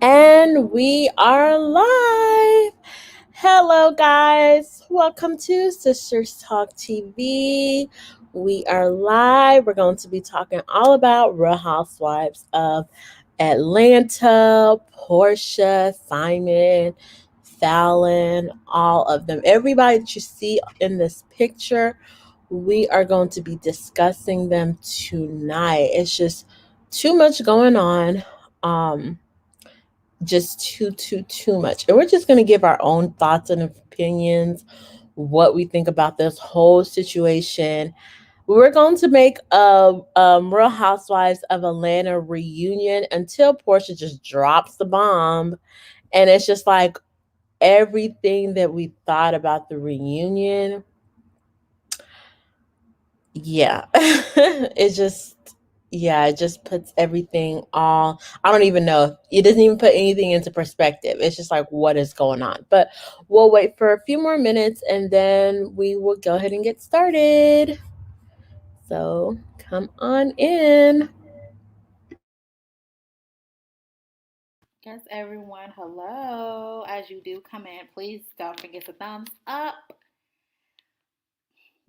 And we are live. Hello, guys. Welcome to Sisters Talk TV. We are live. We're going to be talking all about Real Housewives of Atlanta, Portia, Simon, Fallon, all of them. Everybody that you see in this picture, we are going to be discussing them tonight. It's just too much going on. Just too much, and we're just going to give our own thoughts and opinions, what we think about this whole situation. We're going to make a Real Housewives of Atlanta reunion until Portia just drops the bomb, and it's just like everything that we thought about the reunion. Yeah. it just yeah, it just puts everything all, I don't even know, it doesn't even put anything into perspective. It's just like what is going on. But we'll wait for a few more minutes and then we will go ahead and get started. So come on in. Yes, everyone. Hello. As you do come in, please don't forget to thumbs up,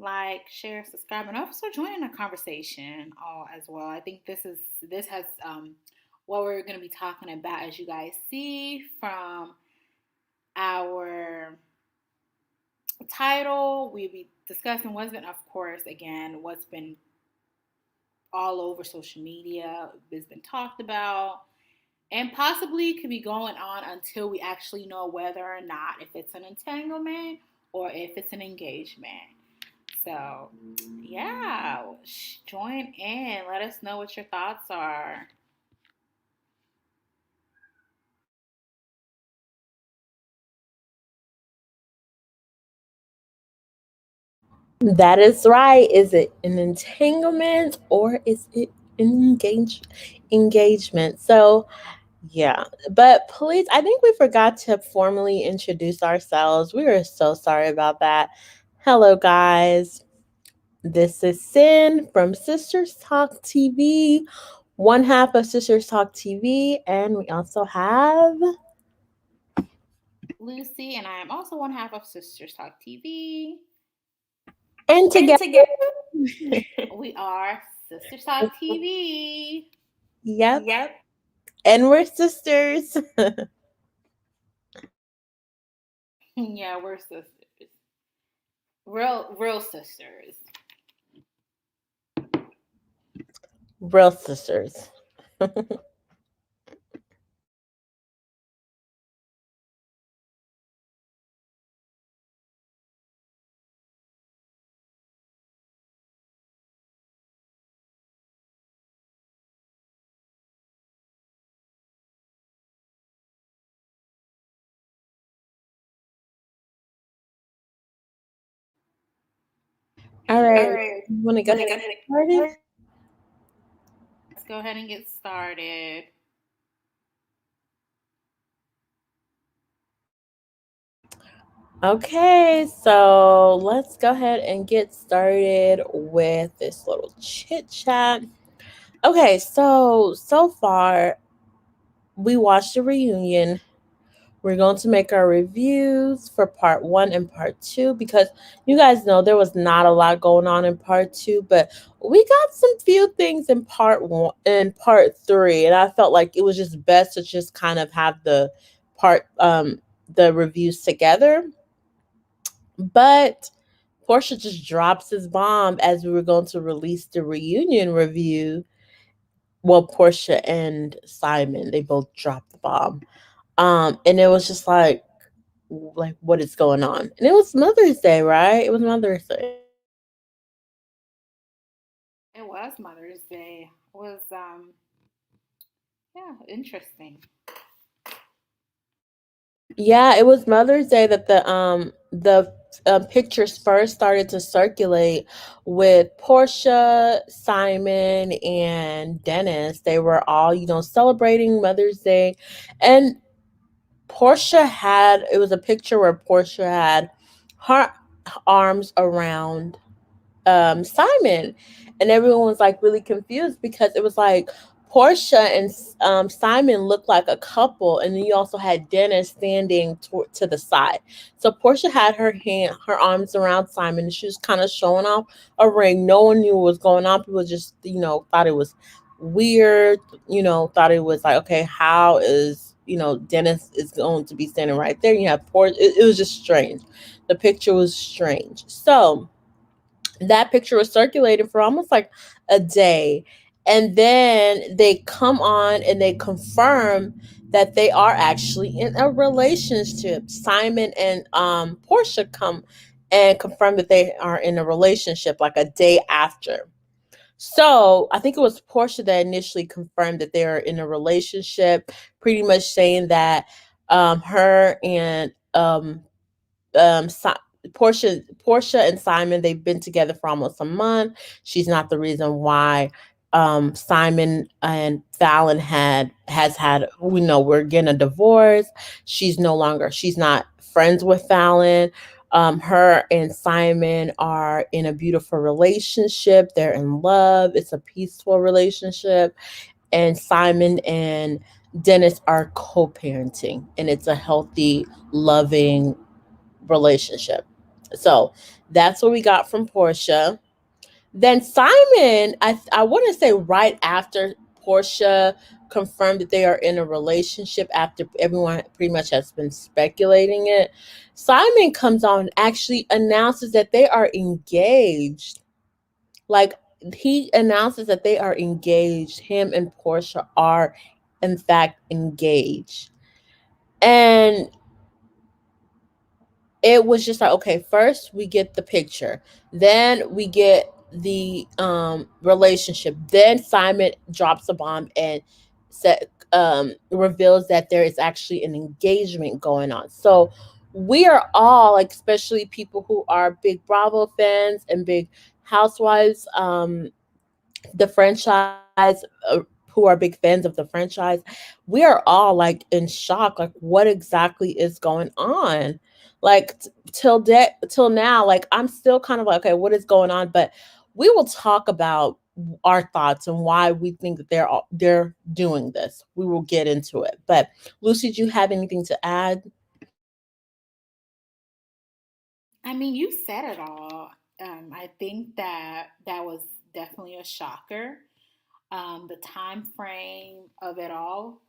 like, share, subscribe, and also join in the conversation all as well. I think this has what we're going to be talking about, as you guys see from our title. We'll be discussing what's been, of course, again, what's been all over social media, has been talked about, and possibly could be going on until we actually know whether or not if it's an entanglement or if it's an engagement. So, yeah, join in. Let us know what your thoughts are. That is right. Is it an entanglement or is it an engagement? So yeah, but please, I think we forgot to formally introduce ourselves. We are so sorry about that. Hello, guys. This is Sin from Sisters Talk TV, one half of Sisters Talk TV, and we also have. Lucy, and I am also one half of Sisters Talk TV. And And together. together, we are Sisters Talk TV. Yep. Yep. And we're sisters. Yeah, we're sisters. Real sisters. Real sisters. All All right. right. You want to go Want to ahead go and ahead get started? Let's go ahead and get started. Okay, so let's go ahead and get started with this little chit chat. Okay, so far we watched the reunion. We're going to make our reviews for part one and part two because you guys know there was not a lot going on in part two, but we got some few things in part one and part three, and I felt like it was just best to just kind of have part the reviews together. But Portia just drops his bomb as we were going to release the reunion review. Well, Portia and Simon, they both dropped the bomb. And it was just like what is going on? And it was Mother's Day, right? It was Mother's Day. It was Mother's Day. It was yeah, interesting. Yeah, it was Mother's Day that the pictures first started to circulate with Portia, Simon, and Dennis. They were all, celebrating Mother's Day, and Portia had, it was a picture where Portia had her arms around Simon, and everyone was like really confused because it was like Portia and Simon looked like a couple, and then you also had Dennis standing to the side. So Portia had her arms around Simon, and she was kind of showing off a ring. No one knew what was going on. People just, thought it was weird. Thought it was like, okay, how is Dennis is going to be standing right there? You have Portia. It was just strange. The picture was strange. So that picture was circulating for almost like a day, and then they come on and they confirm that they are actually in a relationship. Simon and Portia come and confirm that they are in a relationship like a day after. So I think it was Portia that initially confirmed that they are in a relationship, pretty much saying that her and Portia and Simon, they've been together for almost a month. She's not the reason why Simon and Fallon has had, we know, we're getting a divorce. She's not friends with Fallon. Her and Simon are in a beautiful relationship. They're in love. It's a peaceful relationship. And Simon and Dennis are co-parenting, and it's a healthy, loving relationship. So that's what we got from Portia. Then Simon, I want to say right after Portia confirmed that they are in a relationship, after everyone pretty much has been speculating it, Simon comes on and actually announces that they are engaged. Like, he announces that they are engaged. Him and Portia are in fact engaged. And it was just like, okay, first we get the picture, then we get the relationship, then Simon drops a bomb and reveals that there is actually an engagement going on. So we are all, like, especially people who are big Bravo fans and big Housewives, the franchise, who are big fans of the franchise, we are all like in shock. Like, what exactly is going on? Like, till now, like, I'm still kind of like, okay, what is going on? But we will talk about our thoughts and why we think that they're doing this. We will get into it. But Lucy, do you have anything to add? I mean, you said it all. I think that that was definitely a shocker. The time frame of it all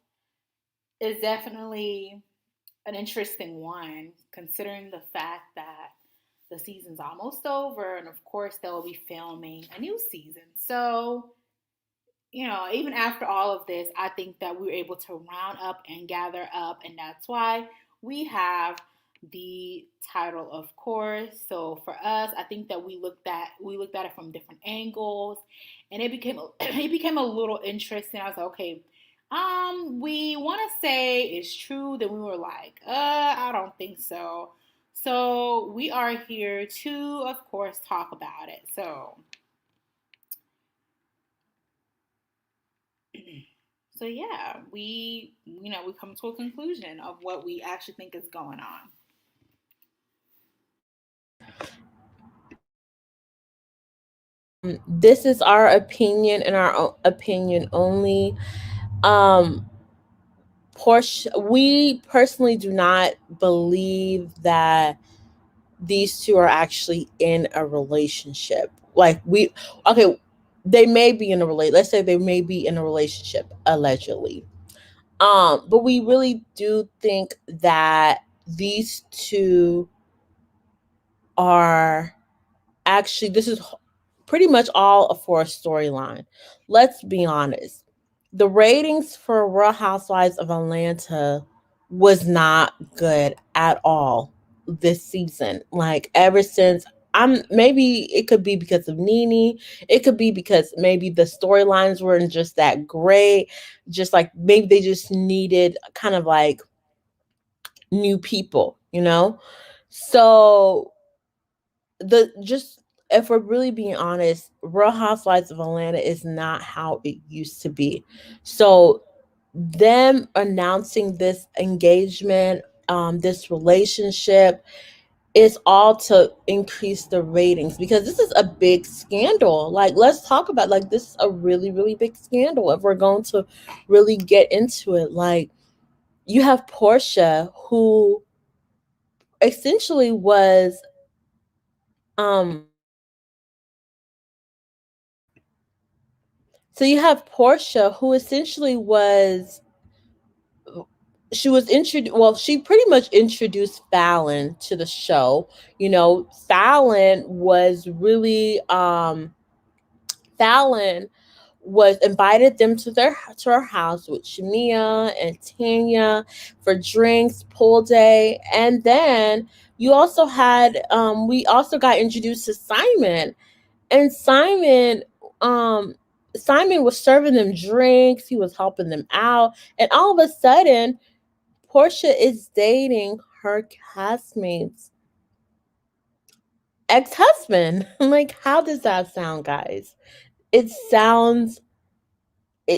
is definitely an interesting one, considering the fact that the season's almost over, and of course they'll be filming a new season. So, even after all of this, I think that we were able to round up and gather up, and that's why we have the title, of course. So for us, I think that we looked at it from different angles, and it became it became a little interesting. I was like, okay, we want to say it's true. Then we were like, I don't think so. So we are here to, of course, talk about it. So yeah, we come to a conclusion of what we actually think is going on. This is our opinion and our opinion only. Um, Portia, we personally do not believe that these two are actually in a relationship. Like, okay, they may be in a relate. Let's say they may be in a relationship allegedly. But we really do think that these two are actually, this is pretty much all for a storyline. Let's be honest. The ratings for Real Housewives of Atlanta was not good at all this season. Like, ever since, I'm maybe it could be because of Nene. It could be because maybe the storylines weren't just that great. Just like maybe they just needed kind of like new people. So the just if we're really being honest, Real Housewives of Atlanta is not how it used to be. So them announcing this engagement, this relationship, is all to increase the ratings because this is a big scandal. Like, let's talk about, like, this is a really, really big scandal if we're going to really get into it. Like, you have Portia, who essentially was um so you have Portia, who essentially was, she was introduced, well, she pretty much introduced Fallon to the show. Fallon was really Fallon was invited them to her house with Shamia and Tanya for drinks, pool day, and then you also had we also got introduced to Simon, and um Simon was serving them drinks, he was helping them out, and all of a sudden Portia is dating her castmate's ex-husband. Like, how does that sound, guys? It sounds,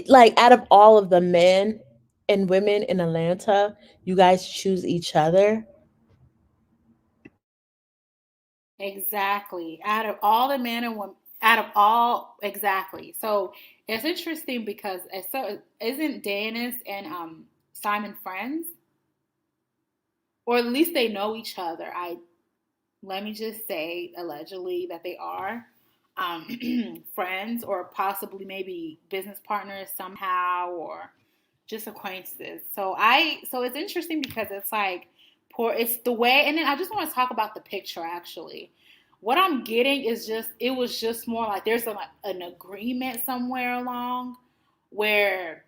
like, out of all of the men and women in Atlanta, you guys choose each other. Exactly. Out of all the men and women, out of all, exactly. So it's interesting because so isn't Dennis and Simon friends, or at least they know each other. I Let me just say allegedly that they are friends, or possibly maybe business partners somehow, or just acquaintances. So it's interesting because it's like poor, it's the way. And then I just want to talk about the picture. Actually, what I'm getting is just, it was just more like there's an agreement somewhere along where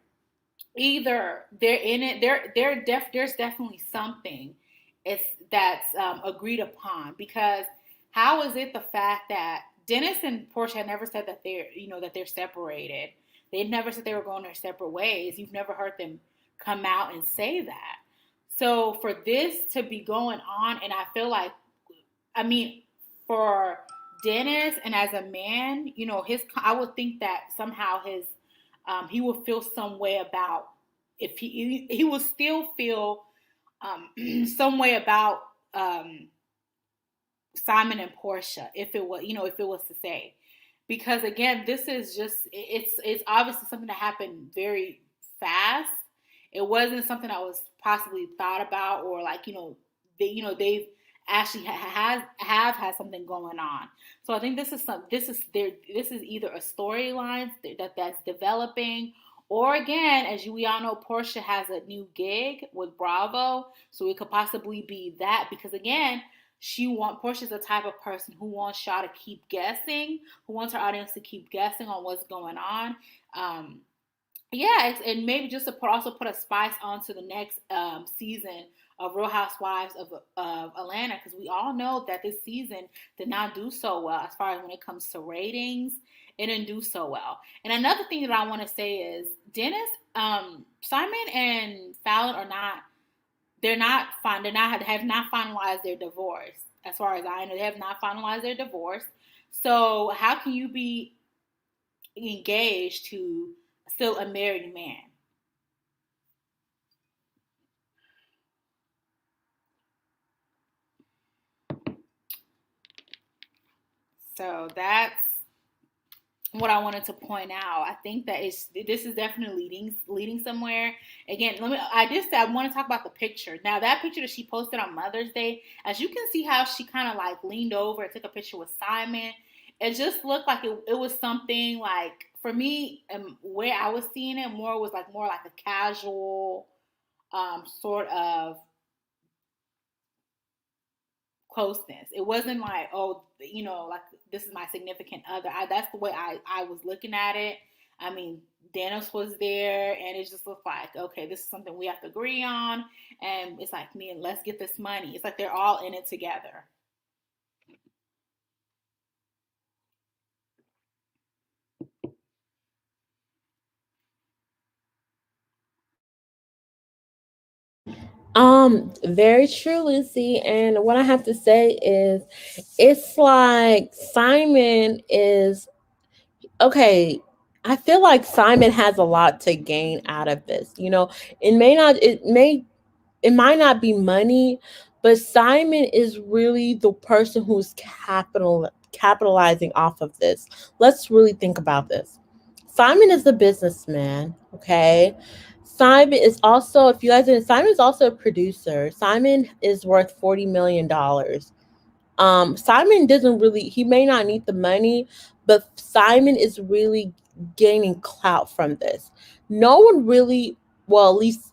either they're in it, there's definitely something it's that's agreed upon. Because how is it the fact that Dennis and Portia had never said that they're separated? They never said they were going their separate ways. You've never heard them come out and say that. So for this to be going on, and I feel like, I mean, for Dennis, and as a man, his, I would think that somehow his, he would feel some way about, if he would still feel some way about um, Simon and Portia, if it was, if it was to say. Because again, this is just, it's obviously something that happened very fast. It wasn't something that was possibly thought about, or like, they've actually have had something going on. So I think this is either a storyline that's developing, or again, we all know, Portia has a new gig with Bravo, so it could possibly be that. Because again, Portia's the type of person who wants y'all to keep guessing, who wants her audience to keep guessing on what's going on. Um, yeah, and maybe just to also put a spice onto the next season of Real Housewives of Atlanta, because we all know that this season did not do so well as far as when it comes to ratings. It didn't do so well. And another thing that I want to say is Dennis, Simon and Fallon are not. They're not fine. They're not have not finalized their divorce. As far as I know, they have not finalized their divorce. So how can you be engaged to still a married man? So that's what I wanted to point out. I think that this is definitely leading somewhere. Again, I just said I want to talk about the picture. Now, that picture that she posted on Mother's Day, as you can see how she kind of like leaned over and took a picture with Simon. It just looked like it was something like, for me, where I was seeing it more was like more like a casual sort of closeness. It wasn't like, oh, like this is my significant other. That's the way I was looking at it. I mean, Dennis was there, and it just looked like, okay, this is something we have to agree on, and it's like, man, let's get this money. It's like they're all in it together. Very true, Lucy. And what I have to say is, it's like Simon is okay. I feel like Simon has a lot to gain out of this. It might not be money, but Simon is really the person who's capitalizing off of this. Let's really think about this. Simon is a businessman, okay? Simon is also, if you guys didn't, Simon is also a producer. Simon is worth $40 million. Simon doesn't really, he may not need the money, but Simon is really gaining clout from this. No one really, well, at least,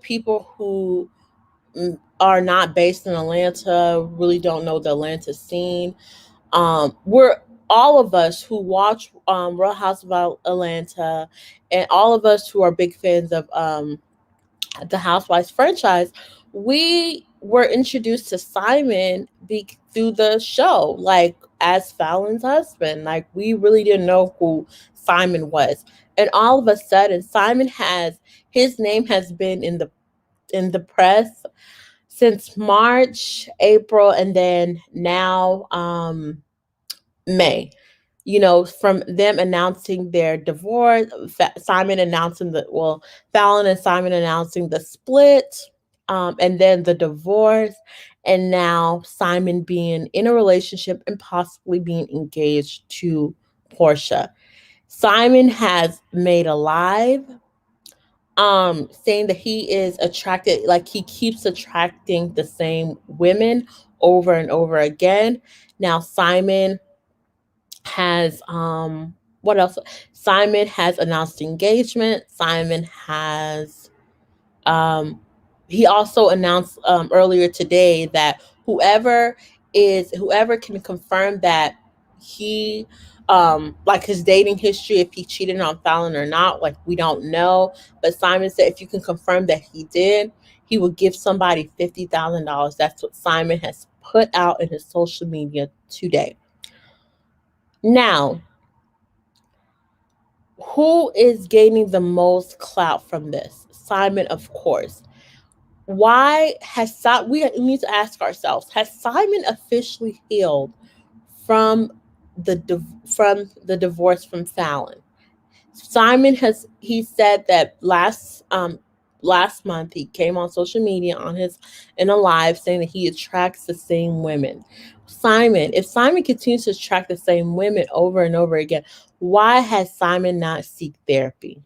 people who are not based in Atlanta, really don't know the Atlanta scene. We're all of us who watch Real House of Atlanta, and all of us who are big fans of the Housewives franchise, we were introduced to Simon through the show, like as Fallon's husband. Like we really didn't know who Simon was, and all of a sudden, Simon has his name has been in the press since March, April, and then now May. From them announcing their divorce, Simon announcing Fallon and Simon announcing the split, and then the divorce, and now Simon being in a relationship and possibly being engaged to Portia. Simon has made a live saying that he is attracted, like he keeps attracting the same women over and over again. Now Simon has what else? Simon has announced engagement. Simon has um he also announced earlier today that whoever can confirm that he like his dating history, if he cheated on Fallon or not, like we don't know. But Simon said if you can confirm that he did, he will give somebody $50,000. That's what Simon has put out in his social media today. Now, who is gaining the most clout from this? Simon, of course. Why has we need to ask ourselves, has Simon officially healed from the divorce from Fallon? Simon has he said that last month he came on social media on his in a live saying that he attracts the same women. If Simon continues to attract the same women over and over again, why has Simon not seek therapy?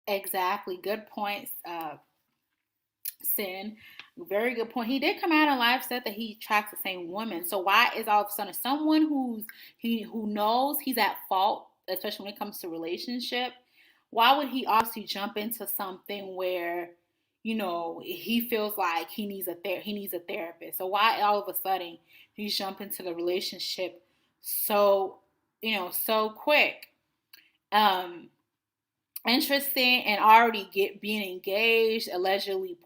Exactly. Good points, Sin. Very good point. He did come out and live said that he tracks the same woman. So why is all of a sudden someone who knows he's at fault, especially when it comes to relationship, why would he obviously jump into something where he feels like he needs a therapist? So why all of a sudden he jump into the relationship so so quick? Um, Interesting, and already get being engaged, allegedly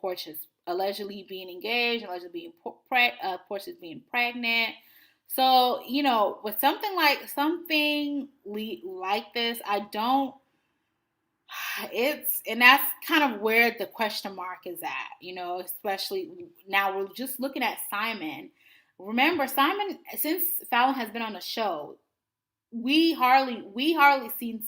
being engaged, allegedly being Portia's being pregnant. So with like this, I don't. It's and that's kind of where the question mark is at. Especially now we're just looking at Simon. Remember, Simon, since Fallon has been on the show, we hardly seen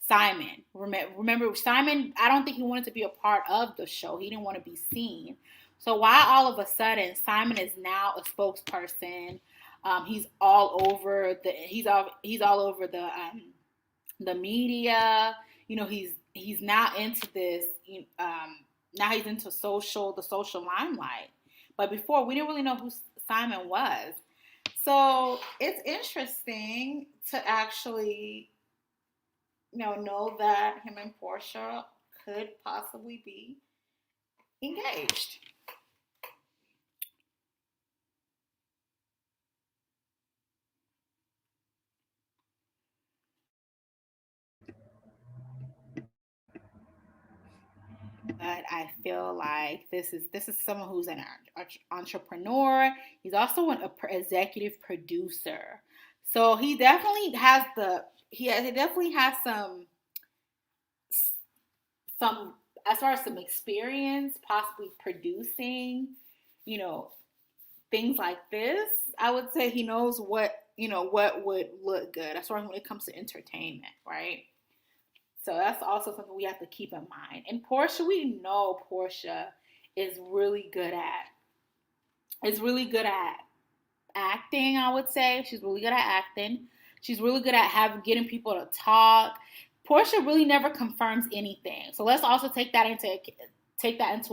Simon. Remember Simon? I don't think he wanted to be a part of the show. He didn't want to be seen. So why all of a sudden Simon is now a spokesperson? He's all over the media. He's now into this. Now he's into the social limelight. But before we didn't really know who Simon was. So it's interesting to actually, know that him and Portia could possibly be engaged. But I feel like this is someone who's an entrepreneur. He's also an executive producer, so he definitely has he definitely has some as far as some experience, possibly producing, you know, things like this. I would say he knows what would look good as far as when it comes to entertainment, right? So that's also something we have to keep in mind. And Portia, we know Portia is really good at is really good at acting, I would say. She's really good at acting. She's really good at having getting people to talk. Portia really never confirms anything. So let's also take that into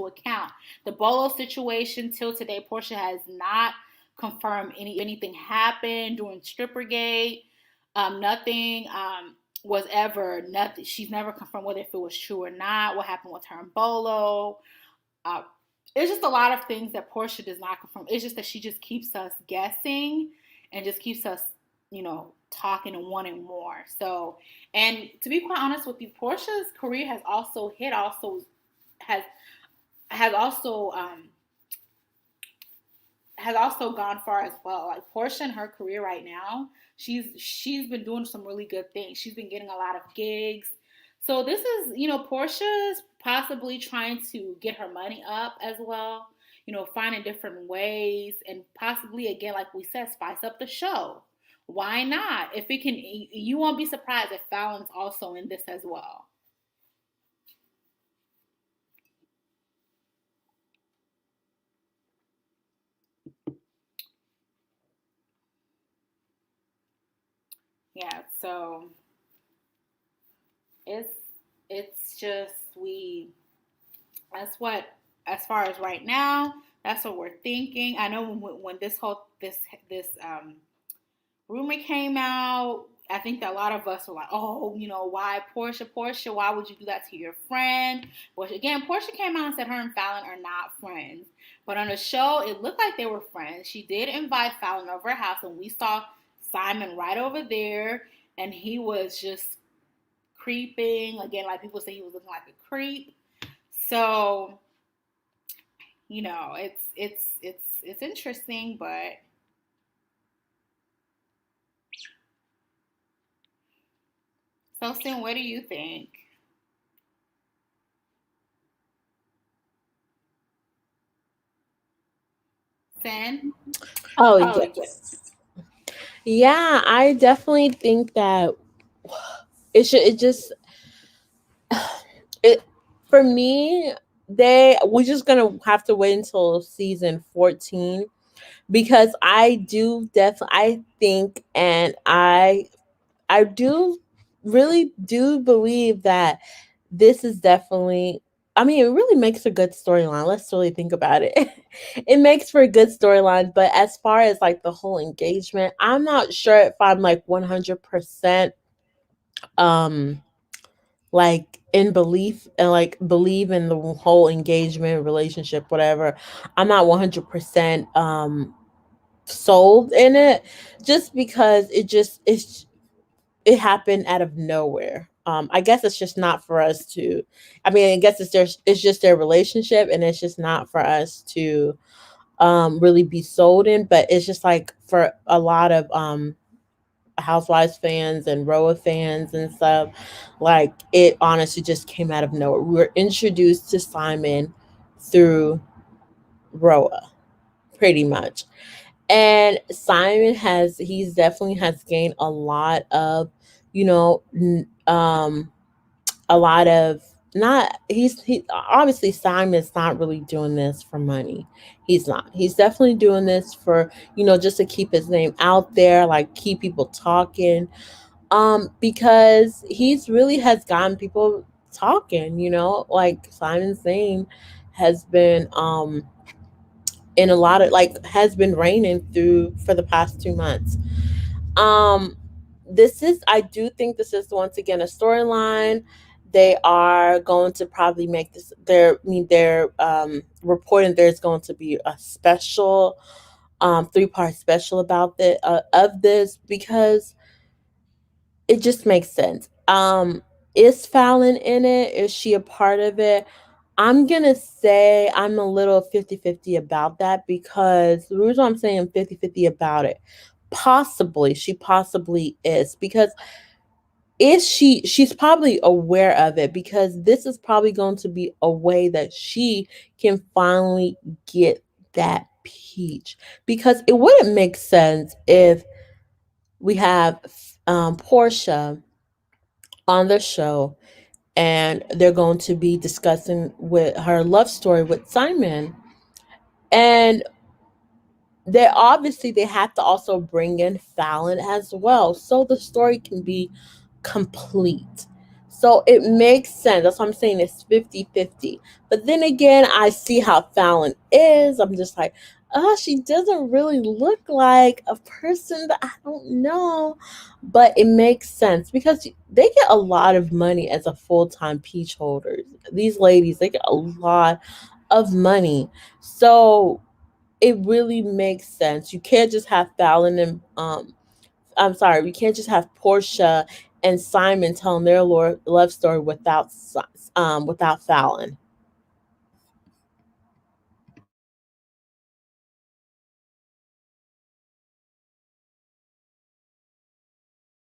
account. The Bolo situation till today, Portia has not confirmed anything happened during Strippergate. Nothing was ever nothing. She's never confirmed whether if it was true or not. What happened with her and Bolo? Uh, it's just a lot of things that Portia does not confirm. It's just that she just keeps us guessing and just keeps us, talking and wanting more. So, and to be quite honest with you, Portia's career has has also um has also gone far as well. Like Portia in her career right now, she's been doing some really good things. She's been getting a lot of gigs. So this is, Portia's possibly trying to get her money up as well. Finding different ways and possibly again, like we said, spice up the show. Why not? If it can, you won't be surprised if Fallon's also in this as well. Yeah. So it's it's just we that's what, as far as right now, that's what we're thinking. I know when this rumor came out, I think that a lot of us were like, oh, why Portia, why would you do that to your friend? Which again, Portia came out and said her and Fallon are not friends. But on the show, it looked like they were friends. She did invite Fallon over her house, and we saw Simon right over there, and he was just creeping. Again, like people say, he was looking like a creep. So, it's interesting, but so Sin, what do you think? Sin? Oh, Oh, yeah. yes. Yeah, I definitely think that it just it for me, we're just gonna have to wait until season 14, because I think, and I do really do believe that this is definitely, I mean, it really makes a good storyline. Let's really think about it. It makes for a good storyline, but as far as like the whole engagement, I'm not sure if I'm like 100% um like in belief, and like believe in the whole engagement relationship, whatever. I'm not 100% sold in it, just because it happened out of nowhere. I guess it's just not for us to. I mean, I guess it's just their relationship, and it's just not for us to really be sold in. But it's just like for a lot of Housewives fans and Roa fans and stuff, like it honestly just came out of nowhere. We were introduced to Simon through Roa, pretty much. And Simon he's definitely has gained a lot of, you know, a lot of, not he obviously Simon's not really doing this for money. He's not. He's definitely doing this for, just to keep his name out there, like keep people talking. Because he's really has gotten people talking, like Simon's name has been in a lot of, like, has been reigning through for the past 2 months. um I do think this is once again a storyline. They are going to probably make this, they're reporting there's going to be a special 3-part special about the of this, because it just makes sense. Is Fallon in it? Is she a part of it? I'm gonna say I'm a little 50-50 about that, because the reason I'm saying 50-50 about it, she possibly is, because she's probably aware of it, because this is probably going to be a way that she can finally get that peach, because it wouldn't make sense if we have Portia on the show, and they're going to be discussing with her love story with Simon. And they have to also bring in Fallon as well, so the story can be complete. So it makes sense. That's what I'm saying. It's 50-50. But then again, I see how Fallon is. I'm just like, oh, she doesn't really look like a person that I don't know. But it makes sense because they get a lot of money as a full time peach holders. These ladies, they get a lot of money. So it really makes sense. You can't just have Fallon and I'm sorry, we can't just have Portia and Simon telling their love story without Fallon.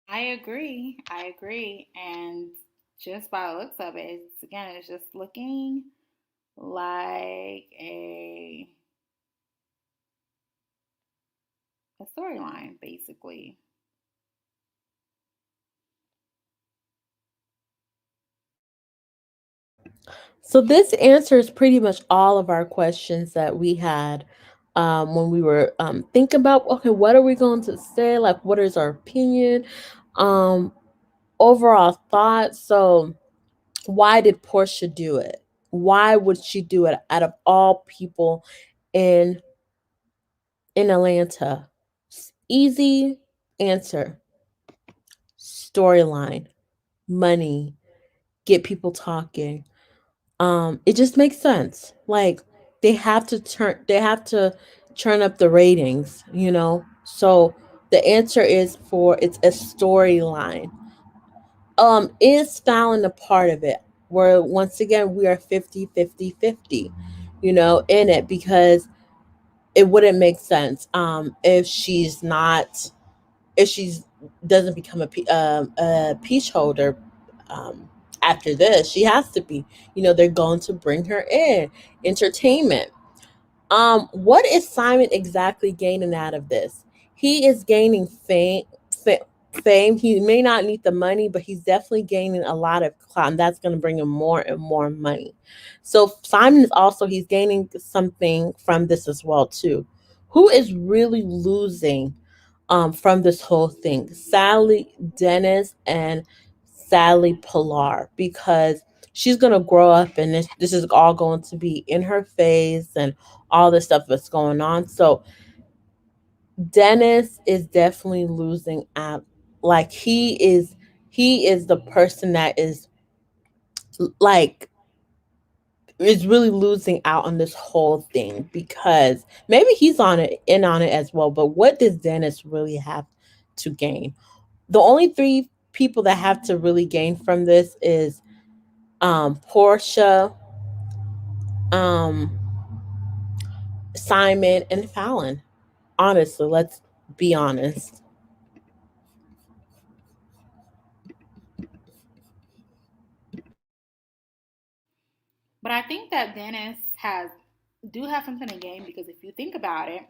I agree. I agree. And just by the looks of it, it's again, it's just looking like a storyline, basically. So this answers pretty much all of our questions that we had when we were thinking about, okay, what are we going to say? Like, what is our opinion? Um, Overall thoughts. So why did Portia do it? Why would she do it out of all people in Atlanta? Easy answer. Storyline, money, get people talking. It just makes sense. Like they have to turn up the ratings, you know? So the answer is for it's a storyline. Is Fallon a part of it? Where once again we are 50-50-50, you know, in it because it wouldn't make sense if she's not if she's doesn't become a peach holder um, after this. She has to be. You know, they're going to bring her in entertainment. What is Simon exactly gaining out of this? He is gaining fame. He may not need the money, but he's definitely gaining a lot of clout, and that's going to bring him more and more money. So Simon is also he's gaining something from this as well too. Who is really losing from this whole thing? Sally Dennis and Sally Pilar, because she's gonna grow up and this is all going to be in her face and all this stuff that's going on. So Dennis is definitely losing out. Like he is the person that like is really losing out on this whole thing because maybe he's on it in on it as well. But what does Dennis really have to gain? The only three people that have to really gain from this is Portia, um, Simon, and Fallon. Honestly, let's be honest. But I think that Dennis has do have something to gain because if you think about it,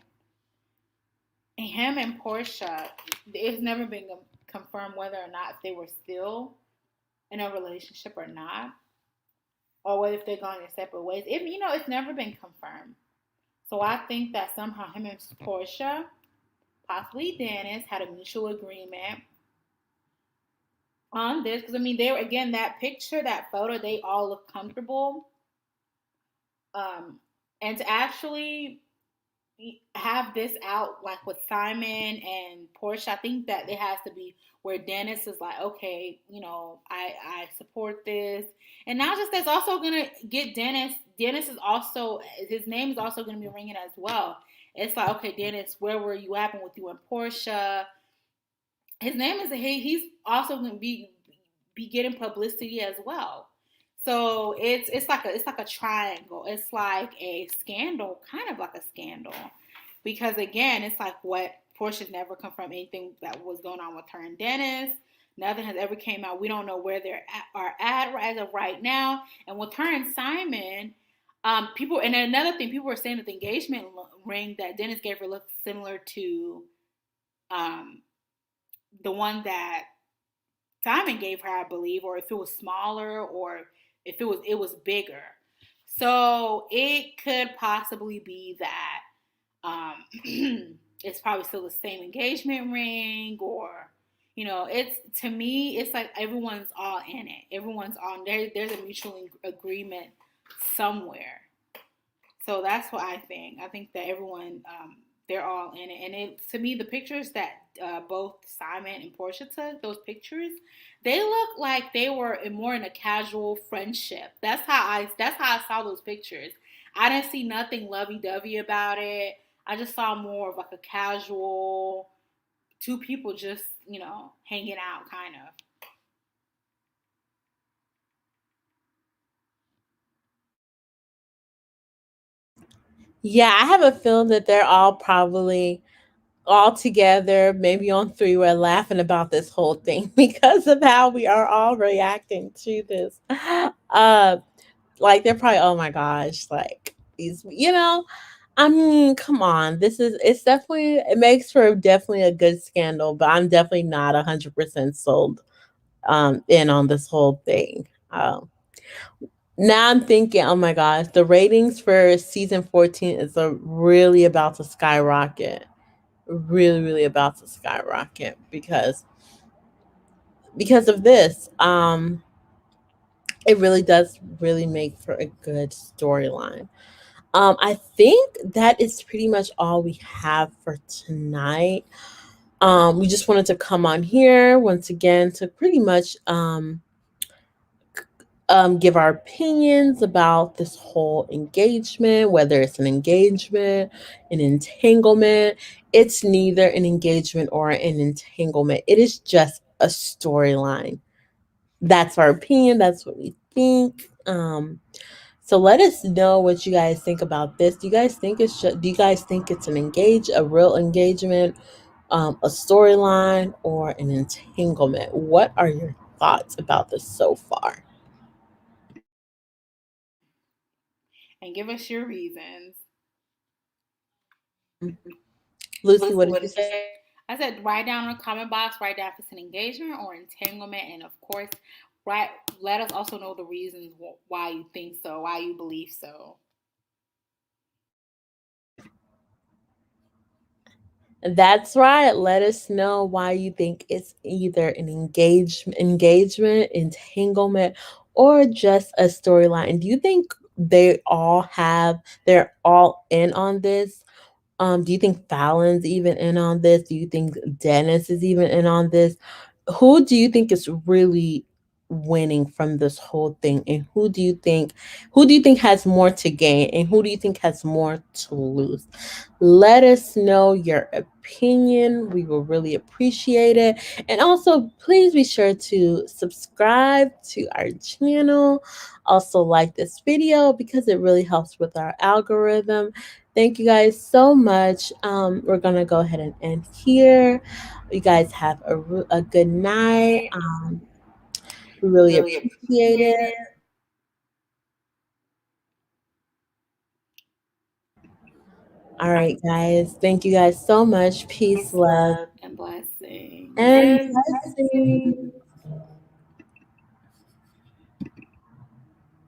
him and Portia, it's never been confirmed whether or not if they were still in a relationship or not, or whether if they're going their separate ways. If you know, it's never been confirmed. So I think that somehow him and Portia, possibly Dennis, had a mutual agreement on this because I mean they were again that picture, that photo, they all look comfortable. Um, and to actually have this out like with Simon and Portia, I think that it has to be where Dennis is like, okay, you know, I support this, and not just that's also gonna get Dennis. Dennis is also his name is also gonna be ringing as well. It's like, okay, Dennis, where were you at with you and Portia? His name is he's also going to be getting publicity as well. So it's like a triangle. It's like a scandal, kind of like a scandal, because again, it's like what Portia's never confirmed anything that was going on with her and Dennis. Nothing has ever came out. We don't know where they are at as of right now. And with her and Simon, people and another thing, people were saying that the engagement ring that Dennis gave her looked similar to um, the one that Simon gave her, I believe, or if it was smaller, or if it was bigger. So it could possibly be that it's probably still the same engagement ring, or it's, to me, it's like everyone's all in it. Everyone's on there. There's a mutual agreement somewhere. So that's what I think. I think that everyone, they're all in it. And it, to me, the pictures that both Simon and Portia took, those pictures, they look like they were more in a casual friendship. That's how I saw those pictures. I didn't see nothing lovey dovey about it. I just saw more of like a casual two people just hanging out kind of. Yeah, I have a feeling that they're all probably all together, maybe on three, we're laughing about this whole thing because of how we are all reacting to this. Uh, like they're probably, oh my gosh, like these, I mean, come on. It's definitely, it makes for definitely a good scandal, but I'm definitely not 100% sold in on this whole thing. Now I'm thinking, oh my gosh, the ratings for season 14 is really about to skyrocket. Really, really about to skyrocket because of this. It really does really make for a good storyline. I think that is pretty much all we have for tonight. We just wanted to come on here once again to pretty much give our opinions about this whole engagement, whether it's an engagement, an entanglement. It's neither an engagement or an entanglement. It is just a storyline. That's our opinion. That's what we think. So let us know what you guys think about this. Do you guys think it's a real engagement, a storyline, or an entanglement? What are your thoughts about this so far? And give us your reasons. Lucy, Lucy, what did what you did you say? say? I said write down in the comment box, write down if it's an engagement or entanglement, and of course, write. Let us also know the reasons why you think so, why you believe so. That's right. Let us know why you think it's either an engagement, entanglement, or just a storyline. Do you think they're all in on this? Do you think Fallon's even in on this? Do you think Dennis is even in on this? Who do you think is really winning from this whole thing? And who do you think has more to gain? And who do you think has more to lose? Let us know your opinion. We will really appreciate it. And also, please be sure to subscribe to our channel. Also, like this video because it really helps with our algorithm. Thank you guys so much. We're going to go ahead and end here. You guys have a good night. We really Really appreciate appreciate it. it. All right, guys. Thank you guys so much. Peace, Peace, love, love, and blessings. and And blessings. blessings.